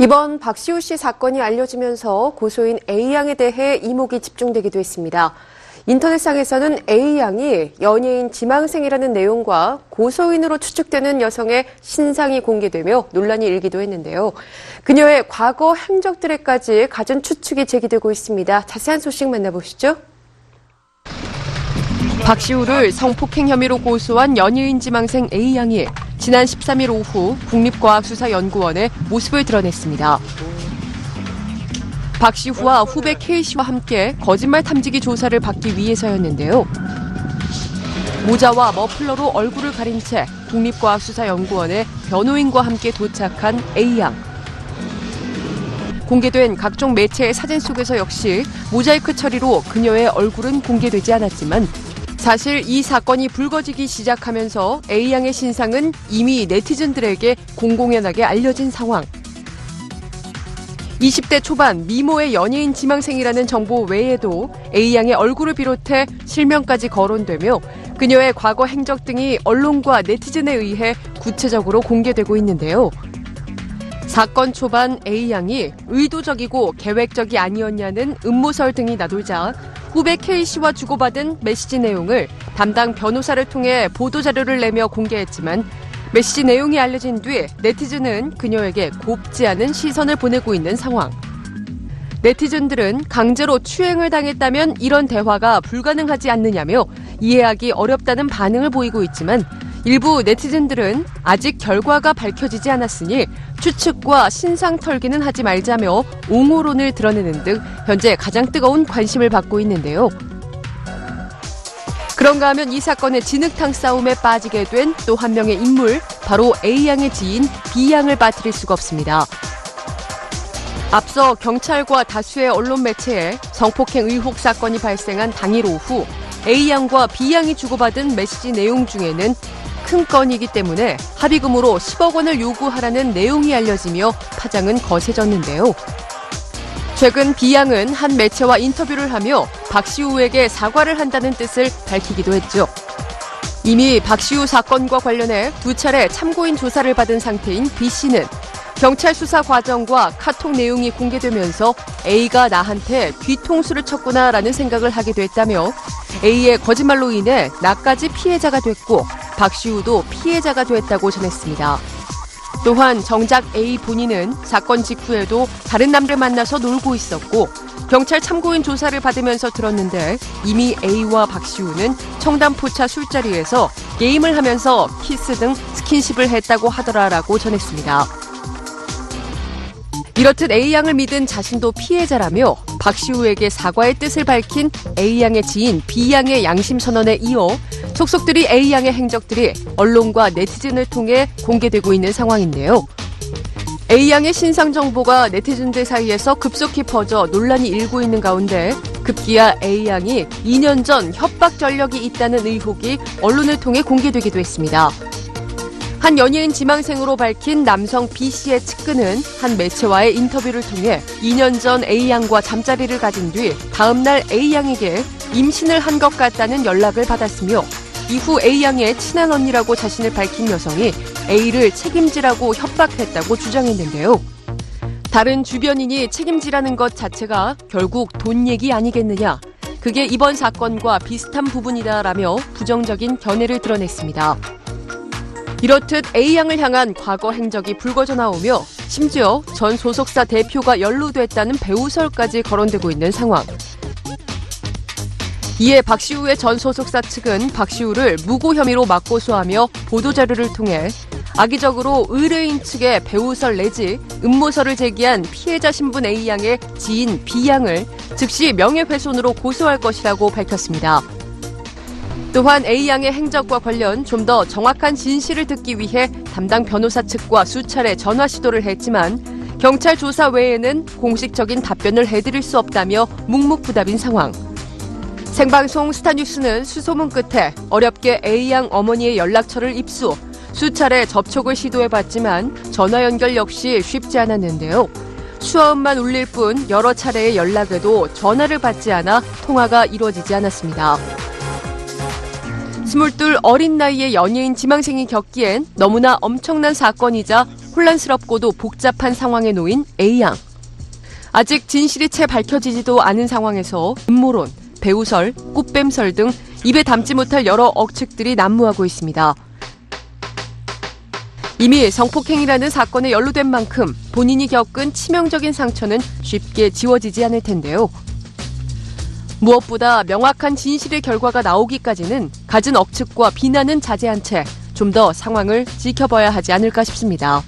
이번 박시우 씨 사건이 알려지면서 고소인 A양에 대해 이목이 집중되기도 했습니다. 인터넷상에서는 A양이 연예인 지망생이라는 내용과 고소인으로 추측되는 여성의 신상이 공개되며 논란이 일기도 했는데요. 그녀의 과거 행적들에까지 갖은 추측이 제기되고 있습니다. 자세한 소식 만나보시죠. 박시우를 성폭행 혐의로 고소한 연예인 지망생 A양이 지난 13일 오후 국립과학수사연구원에 모습을 드러냈습니다. 박시우와 후배 K씨와 함께 거짓말 탐지기 조사를 받기 위해서였는데요. 모자와 머플러로 얼굴을 가린 채 국립과학수사연구원에 변호인과 함께 도착한 A양. 공개된 각종 매체의 사진 속에서 역시 모자이크 처리로 그녀의 얼굴은 공개되지 않았지만 사실 이 사건이 불거지기 시작하면서 A양의 신상은 이미 네티즌들에게 공공연하게 알려진 상황. 20대 초반 미모의 연예인 지망생이라는 정보 외에도 A양의 얼굴을 비롯해 실명까지 거론되며 그녀의 과거 행적 등이 언론과 네티즌에 의해 구체적으로 공개되고 있는데요. 사건 초반 A양이 의도적이고 계획적이 아니었냐는 음모설 등이 나돌자 후배 K씨와 주고받은 메시지 내용을 담당 변호사를 통해 보도자료를 내며 공개했지만 메시지 내용이 알려진 뒤 네티즌은 그녀에게 곱지 않은 시선을 보내고 있는 상황. 네티즌들은 강제로 추행을 당했다면 이런 대화가 불가능하지 않느냐며 이해하기 어렵다는 반응을 보이고 있지만 일부 네티즌들은 아직 결과가 밝혀지지 않았으니 추측과 신상 털기는 하지 말자며 옹호론을 드러내는 등 현재 가장 뜨거운 관심을 받고 있는데요. 그런가 하면 이 사건의 진흙탕 싸움에 빠지게 된 또 한 명의 인물, 바로 A양의 지인 B양을 빠뜨릴 수가 없습니다. 앞서 경찰과 다수의 언론 매체에 성폭행 의혹 사건이 발생한 당일 오후 A양과 B양이 주고받은 메시지 내용 중에는 큰 건이기 때문에 합의금으로 10억 원을 요구하라는 내용이 알려지며 파장은 거세졌는데요. 최근 B양은 한 매체와 인터뷰를 하며 박시우에게 사과를 한다는 뜻을 밝히기도 했죠. 이미 박시우 사건과 관련해 2차례 참고인 조사를 받은 상태인 B씨는 경찰 수사 과정과 카톡 내용이 공개되면서 A가 나한테 뒤통수를 쳤구나라는 생각을 하게 됐다며 A의 거짓말로 인해 나까지 피해자가 됐고 박시우도 피해자가 됐다고 전했습니다. 또한 정작 A 본인은 사건 직후에도 다른 남자를 만나서 놀고 있었고 경찰 참고인 조사를 받으면서 들었는데 이미 A와 박시우는 청담포차 술자리에서 게임을 하면서 키스 등 스킨십을 했다고 하더라라고 전했습니다. 이렇듯 A양을 믿은 자신도 피해자라며 박시우에게 사과의 뜻을 밝힌 A양의 지인 B양의 양심 선언에 이어 속속들이 A양의 행적들이 언론과 네티즌을 통해 공개되고 있는 상황인데요. A양의 신상 정보가 네티즌들 사이에서 급속히 퍼져 논란이 일고 있는 가운데 급기야 A양이 2년 전 협박 전력이 있다는 의혹이 언론을 통해 공개되기도 했습니다. 한 연예인 지망생으로 밝힌 남성 B씨의 측근은 한 매체와의 인터뷰를 통해 2년 전 A양과 잠자리를 가진 뒤 다음 날 A양에게 임신을 한 것 같다는 연락을 받았으며 이후 A양의 친한 언니라고 자신을 밝힌 여성이 A를 책임지라고 협박했다고 주장했는데요. 다른 주변인이 책임지라는 것 자체가 결국 돈 얘기 아니겠느냐. 그게 이번 사건과 비슷한 부분이다라며 부정적인 견해를 드러냈습니다. 이렇듯 A양을 향한 과거 행적이 불거져 나오며 심지어 전 소속사 대표가 연루됐다는 배우설까지 거론되고 있는 상황. 이에 박시우의 전 소속사 측은 박시우를 무고 혐의로 맞고소하며 보도자료를 통해 악의적으로 의뢰인 측에 배우설 내지 음모설을 제기한 피해자 신분 A양의 지인 B양을 즉시 명예훼손으로 고소할 것이라고 밝혔습니다. 또한 A양의 행적과 관련 좀 더 정확한 진실을 듣기 위해 담당 변호사 측과 수차례 전화 시도를 했지만 경찰 조사 외에는 공식적인 답변을 해드릴 수 없다며 묵묵부답인 상황. 생방송 스타뉴스는 수소문 끝에 어렵게 A양 어머니의 연락처를 입수, 수차례 접촉을 시도해봤지만 전화 연결 역시 쉽지 않았는데요. 수화음만 울릴 뿐 여러 차례의 연락에도 전화를 받지 않아 통화가 이루어지지 않았습니다. 22 어린 나이의 연예인 지망생이 겪기엔 너무나 엄청난 사건이자 혼란스럽고도 복잡한 상황에 놓인 A양. 아직 진실이 채 밝혀지지도 않은 상황에서 음모론, 배우설, 꽃뱀설 등 입에 담지 못할 여러 억측들이 난무하고 있습니다. 이미 성폭행이라는 사건에 연루된 만큼 본인이 겪은 치명적인 상처는 쉽게 지워지지 않을 텐데요. 무엇보다 명확한 진실의 결과가 나오기까지는 갖은 억측과 비난은 자제한 채 좀 더 상황을 지켜봐야 하지 않을까 싶습니다.